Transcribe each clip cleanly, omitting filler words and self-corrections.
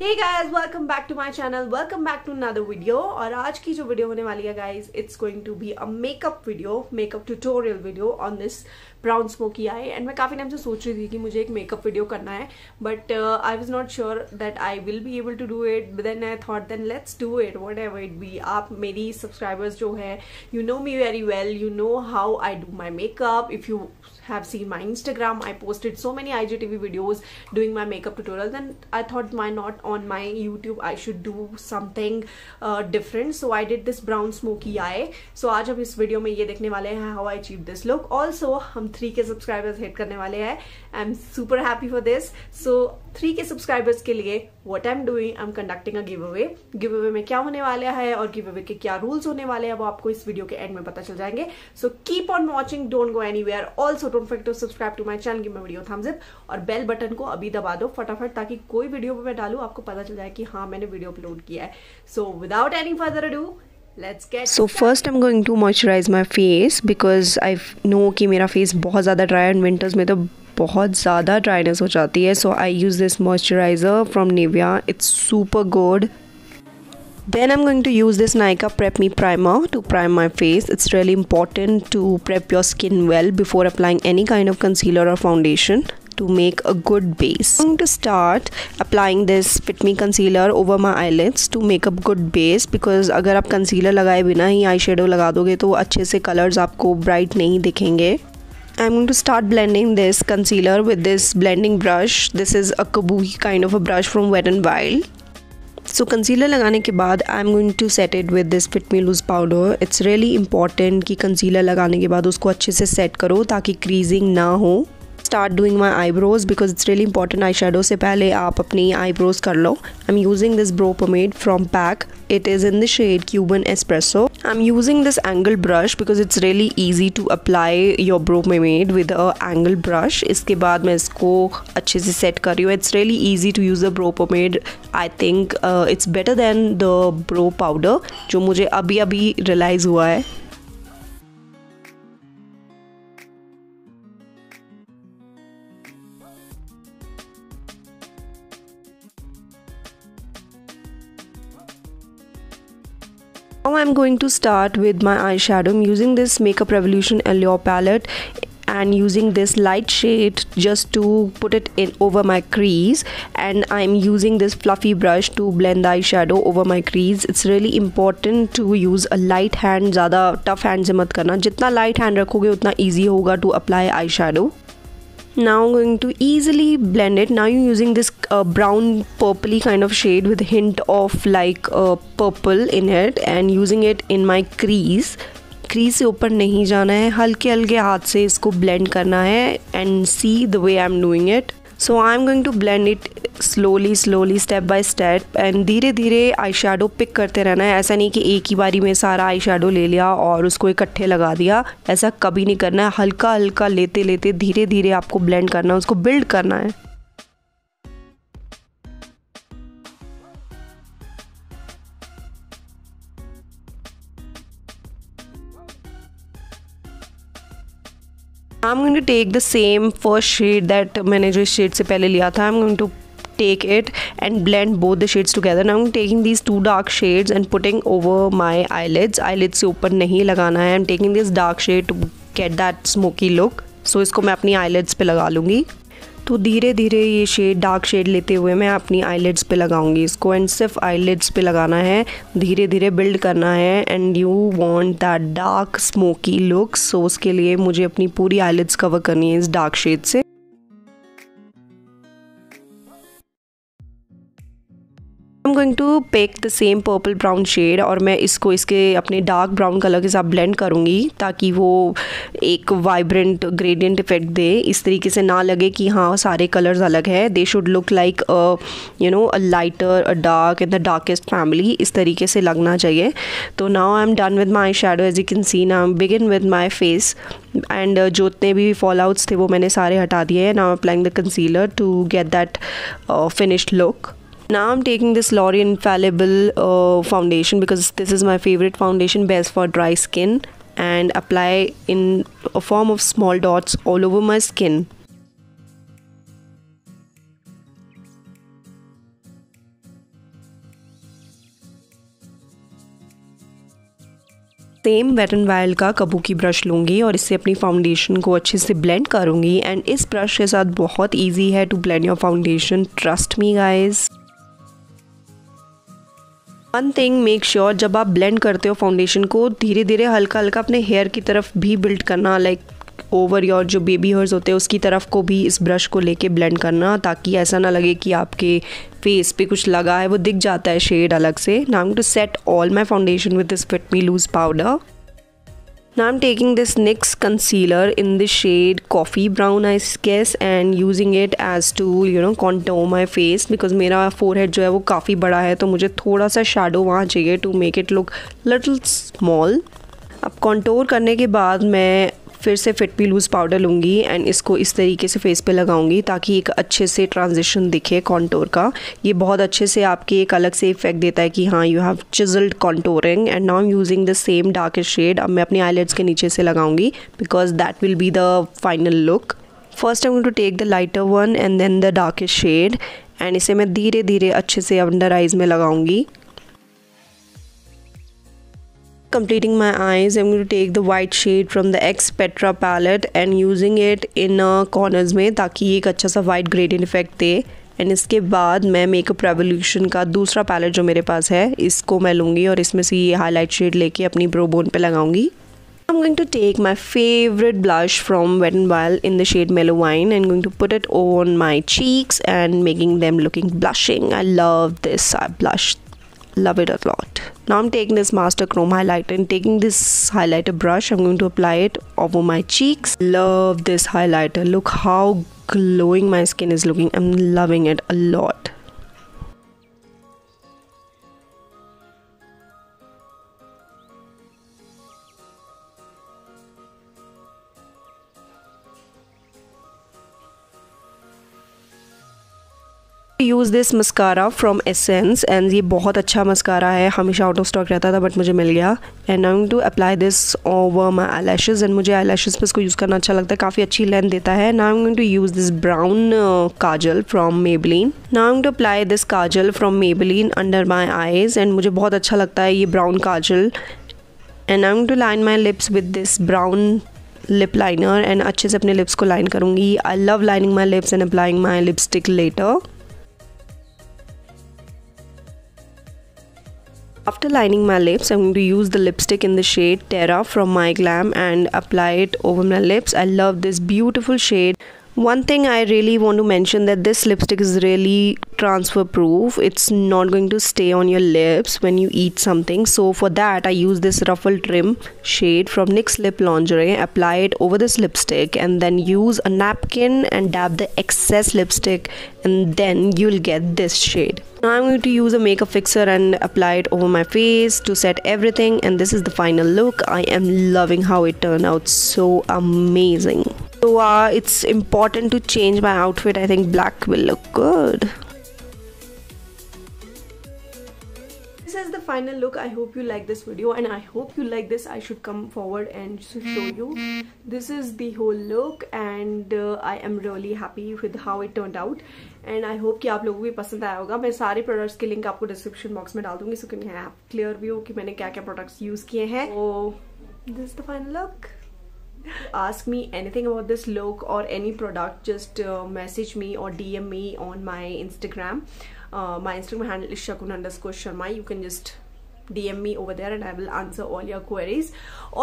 Hey guys, welcome back to my channel, welcome back to another video। और आज की जो वीडियो होने वाली है guys, it's going to be a makeup video, makeup tutorial video on this brown smoky eye. And मैं काफी time से सोच रही थी कि मुझे एक मेकअप वीडियो करना है, but I was not sure that I will be able to do it. Then I thought then let's do it whatever it be. आप मेरी सब्सक्राइबर्स जो है, you know me very well, you know how I do my makeup. If you have seen my Instagram, I posted so many IGTV videos doing my makeup tutorials, and I thought why not on my YouTube I should do something different. So I did this brown smoky eye. So आज हम इस video में ये देखने वाले हैं how I achieved this look. Also हम 3K subscribers hit करने वाले हैं। I'm super happy for this. So 3K subscribers के लिए what I'm doing, I'm conducting a giveaway. giveaway में क्या होने वाला है और giveaway के क्या रूल्स होने वाले हैं वो आपको इस वीडियो के एंड में पता चल जाएंगे। So keep on watching, don't go anywhere. Also don't forget to subscribe to my channel, give my video a thumbs up और बेल बटन को अभी दबा दो फटाफट, ताकि कोई वीडियो मैं डालूं आपको पता चल जाए कि हाँ मैंने वीडियो अपलोड किया है। So without any further ado, let's get so first I'm going to moisturize my face because I know कि मेरा face बहुत ज़्यादा dry है, winters में तो बहुत ज़्यादा ड्राइनेस हो जाती है। So I use this moisturizer from nivea, it's super good. Then I'm going to use this Nykaa Prep Me Primer to prime my face. It's really important to prep your skin well before applying any kind of concealer or foundation to make a good base. I'm going to start applying this Fit Me concealer over my eyelids to make a good base, because अगर आप concealer लगाए बिना ही eyeshadow लगा दोगे तो अच्छे से colors आपको bright नहीं दिखेंगे। I'm going to start blending this concealer with this blending brush. This is a kabuki kind of a brush from Wet n Wild. So concealer लगाने के बाद I'm going to set it with this Fit Me Loose powder. It's really important कि concealer लगाने के बाद उसको अच्छे से set करो ताकि creasing ना हो। Start doing my eyebrows because it's really important। eyeshadow से पहले आप अपनी eyebrows कर लो। I'm using this brow pomade from PAC. It is in the shade Cuben Espresso. I'm using this angle brush because it's really easy to apply your brow pomade with a angle brush. इसके बाद मैं इसको अच्छे से set कर रही हूँ। It's really easy to use the brow pomade. I think it's better than the brow powder जो मुझे अभी अभी realize हुआ है। Now I'm going to start with my eyeshadow. I'm using this Makeuprevolution Allure palette and using this light shade just to put it in over my crease, and I'm using this fluffy brush to blend the eyeshadow over my crease. It's really important to use a light hand, ज़्यादा tough hand से मत करना। जितना light hand रखोगे उतना easy होगा to apply eyeshadow. Now I'm going to easily blend it. Now you're using this brown purpley kind of shade with a hint of like purple in it and using it in my crease. crease से ऊपर नहीं जाना है, हल्के हल्के हाथ से इसको blend करना है and see the way I'm doing it. So I'm going to blend it slowly step by step and धीरे धीरे आई शेडो पिक करते रहना है। ऐसा नहीं कि एक ही बारी में सारा आई शेडो ले लिया और उसको इकट्ठे लगा दिया, ऐसा कभी नहीं करना है। हल्का हल्का लेते लेते धीरे धीरे आपको ब्लेंड करना है, उसको बिल्ड करना है। I'm going to take the same first shade that मैंने जो इस shade से पहले लिया था, I'm going to take it and blend both the shades together. Now I'm taking these two dark shades and putting over my eyelids. eyelids से ऊपर नहीं लगाना है। I'm taking this dark shade to get that smoky look. So इसको मैं अपनी eyelids पे लगा लूँगी। तो धीरे धीरे ये शेड डार्क शेड लेते हुए मैं अपनी आईलिड्स पे लगाऊंगी इसको, एंड सिर्फ आईलिड्स पे लगाना है, धीरे धीरे बिल्ड करना है। And you want that dark smoky look, so उसके लिए मुझे अपनी पूरी आईलिड्स कवर करनी है इस डार्क शेड से। I'm going to pick the same purple brown shade और मैं इसको इसके अपने डार्क ब्राउन कलर के साथ ब्लेंड करूँगी ताकि वो एक वाइब्रेंट ग्रेडियंट इफेक्ट दे। इस तरीके से ना लगे कि हाँ सारे कलर्स अलग है। They should look like you know a lighter a dark in the darkest family, इस तरीके से लगना चाहिए। तो now I am done with my shadow. As you can see now begin with my face and जो जितने भी fall outs थे वो मैंने सारे हटा दिए हैं। Now applying the concealer to get that finished look. Now I'm taking this L'Oreal infallable foundation because this is my favorite foundation, best for dry skin, and apply in a form of small dots all over my skin. Same Wet and Wild का kabuki brush लूँगी और इससे अपनी foundation को अच्छे से blend करूँगी। And इस ब्रश के साथ बहुत इजी है to blend your foundation, trust me guys. One thing, make sure जब आप ब्लेंड करते हो फाउंडेशन को, धीरे धीरे हल्का हल्का अपने हेयर की तरफ भी बिल्ड करना, लाइक ओवर योर जो बेबी हेयर्स होते हैं उसकी तरफ को भी इस ब्रश को लेके ब्लेंड करना, ताकि ऐसा ना लगे कि आपके फेस पे कुछ लगा है, वो दिख जाता है शेड अलग से। Now I am to set all my foundation with this Fit Me loose powder. Now I'm taking this NYX concealer in the shade coffee brown I guess and using it as to contour my face because मेरा forehead जो है वो काफ़ी बड़ा है, तो मुझे थोड़ा सा shadow वहाँ चाहिए to make it look little small। अब contour करने के बाद मैं फिर से फिट मी लूज़ पाउडर लूँगी एंड इसको इस तरीके से फेस पे लगाऊंगी ताकि एक अच्छे से ट्रांजिशन दिखे कॉन्टोर का। ये बहुत अच्छे से आपके एक अलग से इफेक्ट देता है कि हाँ you have chiselled contouring. And now I am using the same darkest shade. अब मैं अपनी आईलिड्स के नीचे से लगाऊंगी because that will be the final look. First I am going to take the lighter one and then the darkest shade and इसे मैं धीरे धीरे अच्छे से अंडर आइज में लगाऊंगी। Completing my eyes, I'm going to take the white shade from the Petra palette and using it in corners में ताकि एक अच्छा सा white gradient effect they. And इसके बाद मैं Makeuprevolution का दूसरा पैलेट जो मेरे पास है इसको मैं लूँगी और इसमें से ये हाईलाइट शेड लेके अपनी ब्रो बोन पे लगाऊंगी। I'm going to take my favorite blush from Wet n Wild in the shade Mellow Wine and going to put it on my cheeks and making them looking blushing. I love this blush. Love it a lot. Now I'm taking this master chrome highlighter and taking this highlighter brush, I'm going to apply it over my cheeks. Love this highlighter. Look how glowing my skin is looking. I'm loving it a lot. Use this mascara from essence and ये बहुत अच्छा mascara है, हमेशा out of stock रहता था but मुझे मिल गया। And I am to apply this over my eyelashes and मुझे आई लैशेज पर इसको यूज़ करना अच्छा लगता है, काफ़ी अच्छी लेंथ देता है। Now I am going to use this brown kajal from Maybelline. Now I am to apply this kajal from Maybelline under my eyes and मुझे बहुत अच्छा लगता है ये brown kajal. And I am to line my lips with this brown lip liner and अच्छे से अपने lips को लाइन करूँगी। I love lining my lips and applying my lipstick later. After lining my lips, I'm going to use the lipstick in the shade Terra from my Glam and apply it over my lips. I love this beautiful shade. One thing I really want to mention that this lipstick is really transfer proof. It's not going to stay on your lips when you eat something. So for that I use this ruffle trim shade from NYX Lip Lingerie. Apply it over this lipstick and then use a napkin and dab the excess lipstick and then you'll get this shade. Now I'm going to use a makeup fixer and apply it over my face to set everything, and this is the final look. I am loving how it turned out, so amazing. So it's important to change my outfit. I think black will look good. This is the final look. I hope you like this video and I hope you like this. I should come forward and show you. This is the whole look and I am really happy with how it turned out. And I hope कि आप लोगों को भी पसंद आया होगा। मैं सारे प्रोडक्ट्स के लिंक आपको डिस्क्रिप्शन बॉक्स में डाल दूंगी so can have clear view कि मैंने क्या क्या प्रोडक्ट्स यूज किए हैं। तो this is the final look. Ask me anything about this look or any product, just message me or DM me on my Instagram. My Instagram handle is shakun_sharma. You can just DM me over there and I will answer all your queries.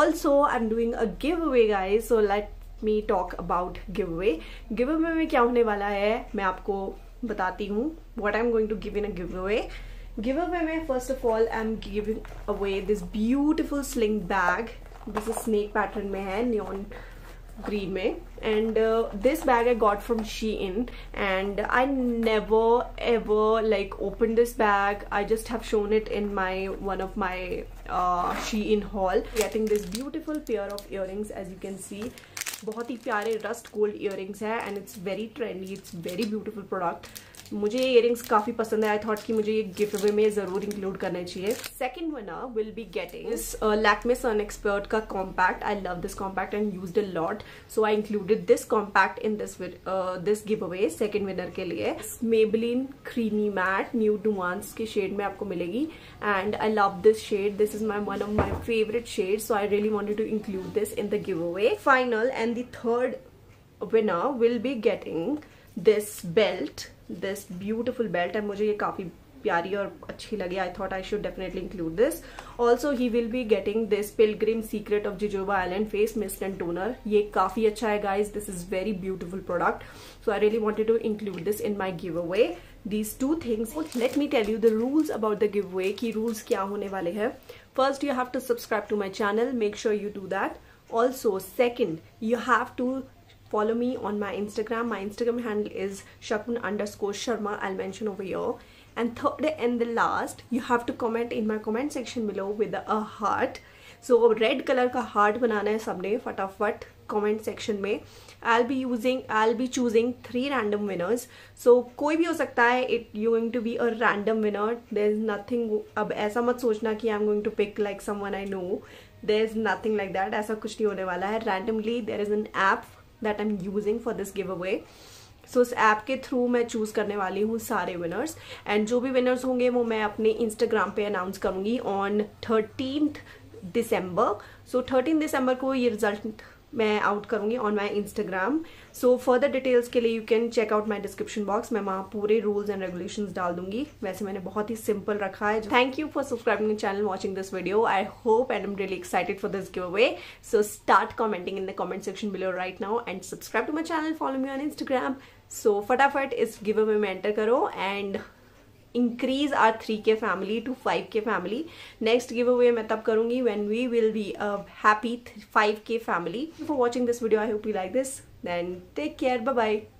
Also I'm doing a giveaway guys, so let me talk about giveaway. Giveaway में क्या होने वाला है मैं आपको बताती हूँ। What I'm going to give in a giveaway. Giveaway में first of all I'm giving away this beautiful sling bag. This is snake pattern में है, neon green में, and this bag I got from Shein and I never ever like opened this bag. I just have shown it in one of my Shein haul. Getting this beautiful pair of earrings as you can see. बहुत ही प्यारे rust gold earrings है and it's very trendy, it's very beautiful product. मुझे ये earrings काफी पसंद है. I thought कि मुझे ये गिफ्ट अवे में जरूर इंक्लूड करना चाहिए. Second winner will be getting this Lakme sun expert का compact. I love this compact and used a lot, so I included this compact in this giveaway second winner के लिए. Maybelline creamy matte nude nuance के shade में आपको मिलेगी and I love this shade. This is one of my favourite shade, so I really wanted to include this in the giveaway. Final and the third winner will be getting this belt, this beautiful belt, and मुझे ये काफी प्यारी और अच्छी लगी. I thought I should definitely include this. Also he will be getting this Pilgrim Secret of Jojoba Island face mist and toner. ये काफी अच्छा है guys. This is very beautiful product. So I really wanted to include this in my giveaway. These two things. Let me tell you the rules about the giveaway. कि rules क्या होने वाले हैं. First you have to subscribe to my channel. Make sure you do that. Also, second, you have to follow me on my Instagram. My Instagram handle is shakun_sharma. I'll mention over here. And third and the last, you have to comment in my comment section below with a heart. So red color का heart बनाना है सबने फटाफट comment section में. I'll be choosing 3 random winners. So कोई भी हो सकता है. It going to be a random winner. There's nothing. अब ऐसा मत सोचना कि I'm going to pick like someone I know. There's nothing like that. ऐसा कुछ नहीं होने वाला है. Randomly there is an app that I'm using for this giveaway. So उस ऐप के थ्रू मैं चूज करने वाली हूँ सारे विनर्स, एंड जो भी विनर्स होंगे वो मैं अपने इंस्टाग्राम पे अनाउंस करूंगी ऑन 13th दिसंबर. सो 13 दिसंबर को ये रिजल्ट मैं आउट करूंगी on my Instagram. So further details के लिए you can check out my description box. मैं वहाँ पूरे रूल्स एंड रेगुलेशंस डाल दूंगी. वैसे मैंने बहुत ही सिंपल रखा है. Thank you for subscribing channel, watching this video. I hope and I am really excited for this giveaway. So start commenting in the comment section below right now and subscribe to my channel, follow me on Instagram. So फटाफट इस giveaway में enter करो and increase our 3K family to 5K family. Next giveaway मैं तब करूंगी when we will be a happy 5K family. For watching this video, I hope you like this. Then take care. Bye bye.